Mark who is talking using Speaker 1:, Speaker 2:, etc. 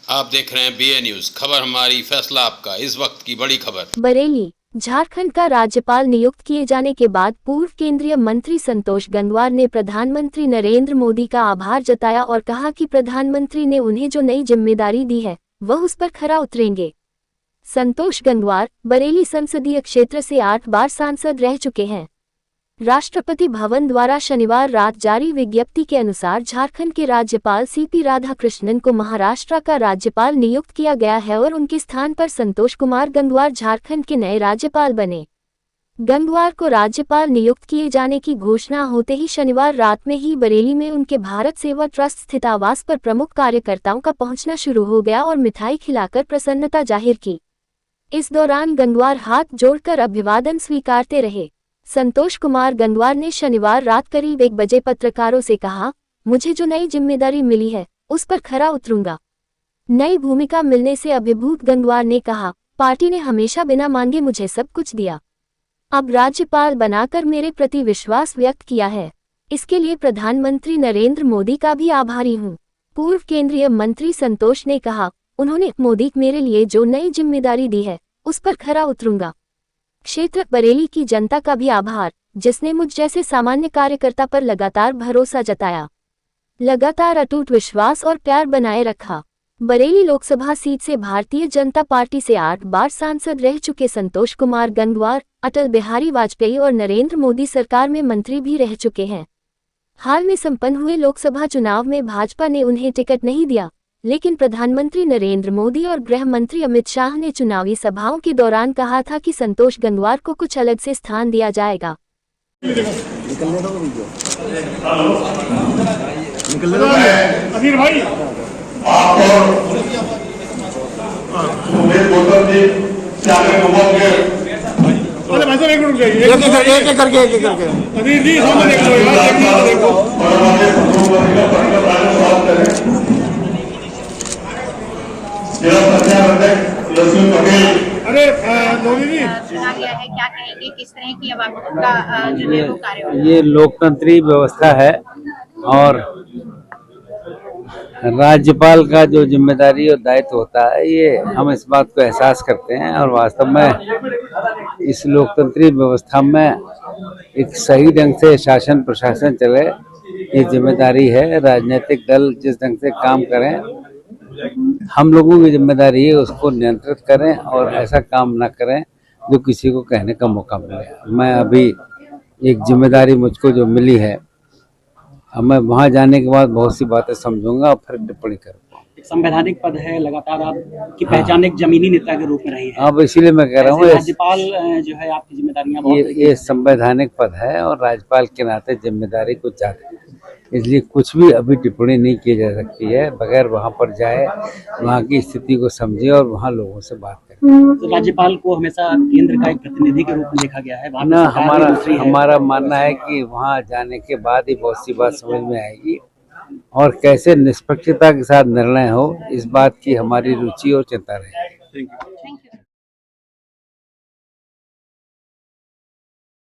Speaker 1: आप देख रहे हैं BA न्यूज, खबर हमारी फैसला आपका। इस वक्त की बड़ी खबर।
Speaker 2: बरेली, झारखंड का राज्यपाल नियुक्त किए जाने के बाद पूर्व केंद्रीय मंत्री संतोष गंगवार ने प्रधानमंत्री नरेंद्र मोदी का आभार जताया और कहा कि प्रधानमंत्री ने उन्हें जो नई जिम्मेदारी दी है वह उस पर खरा उतरेंगे। संतोष गंगवार बरेली संसदीय क्षेत्र से 8 बार सांसद रह चुके हैं। राष्ट्रपति भवन द्वारा शनिवार रात जारी विज्ञप्ति के अनुसार झारखंड के राज्यपाल CP राधाकृष्णन को महाराष्ट्र का राज्यपाल नियुक्त किया गया है और उनके स्थान पर संतोष कुमार गंगवार झारखंड के नए राज्यपाल बने। गंगवार को राज्यपाल नियुक्त किए जाने की घोषणा होते ही शनिवार रात में ही बरेली में उनके भारत सेवा ट्रस्ट स्थित आवास पर प्रमुख कार्यकर्ताओं का पहुंचना शुरू हो गया और मिठाई खिलाकर प्रसन्नता जाहिर की। इस दौरान गंगवार हाथ जोड़कर अभिवादन स्वीकारते रहे। संतोष कुमार गंगवार ने शनिवार रात करीब 1 बजे पत्रकारों से कहा, मुझे जो नई जिम्मेदारी मिली है उस पर खरा उतरूंगा। नई भूमिका मिलने से अभिभूत गंगवार ने कहा, पार्टी ने हमेशा बिना मांगे मुझे सब कुछ दिया। अब राज्यपाल बनाकर मेरे प्रति विश्वास व्यक्त किया है। इसके लिए प्रधानमंत्री नरेंद्र मोदी का भी आभारी हूँ। पूर्व केंद्रीय मंत्री संतोष ने कहा, उन्होंने मोदी मेरे लिए जो नई जिम्मेदारी दी है उस पर खरा उतरूंगा। क्षेत्र बरेली की जनता का भी आभार, जिसने मुझ जैसे सामान्य कार्यकर्ता पर लगातार भरोसा जताया, लगातार अटूट विश्वास और प्यार बनाए रखा। बरेली लोकसभा सीट से भारतीय जनता पार्टी से 8 बार सांसद रह चुके संतोष कुमार गंगवार अटल बिहारी वाजपेयी और नरेंद्र मोदी सरकार में मंत्री भी रह चुके हैं। हाल में संपन्न हुए लोकसभा चुनाव में भाजपा ने उन्हें टिकट नहीं दिया, लेकिन प्रधानमंत्री नरेंद्र मोदी और गृह मंत्री अमित शाह ने चुनावी सभाओं के दौरान कहा था कि संतोष गंगवार को कुछ अलग से स्थान दिया जाएगा।
Speaker 3: अमीर भाई अरे भाई साहब एक मिनट जाइए, एक करके अमीर जी सामने देखो। अरे मोदी जी
Speaker 4: चुना गया है, क्या कहेंगे, किस तरह की अब आपका जो है वो कार्य होगा?
Speaker 5: ये लोकतंत्री व्यवस्था है और राज्यपाल का जो जिम्मेदारी और दायित्व होता है, ये हम इस बात को एहसास करते हैं और वास्तव में इस लोकतंत्री व्यवस्था में एक सही ढंग से शासन प्रशासन चले, ये जिम्मेदारी है। राजनीतिक दल जिस ढंग से काम करें, हम लोगों की जिम्मेदारी है उसको नियंत्रित करें और ऐसा काम ना करें जो किसी को कहने का मौका मिले। मैं अभी एक जिम्मेदारी मुझको जो मिली है, अब मैं वहाँ जाने के बाद बहुत सी बातें समझूंगा और फिर टिप्पणी करूँगा।
Speaker 6: एक संवैधानिक पद है, लगातार आपकी पहचान एक जमीनी नेता के रूप में रही है।
Speaker 5: अब इसीलिए मैं कह रहा हूँ
Speaker 6: राज्यपाल जो है आपकी जिम्मेदारियां
Speaker 5: ये संवैधानिक पद है और राज्यपाल के नाते जिम्मेदारी कुछ ज्यादा है, इसलिए कुछ भी अभी टिप्पणी नहीं की जा सकती है बगैर वहाँ पर जाए, वहाँ की स्थिति को समझे और वहाँ लोगों से बात करें।
Speaker 6: तो राज्यपाल को हमेशा केंद्र का एक प्रतिनिधि के रूप में देखा गया है।
Speaker 5: ना हमारा मानना है कि वहाँ जाने के बाद ही बहुत सी बात समझ में आएगी और कैसे निष्पक्षता के साथ निर्णय हो, इस बात की हमारी रुचि और चिंता रहेगी।
Speaker 4: Thank you.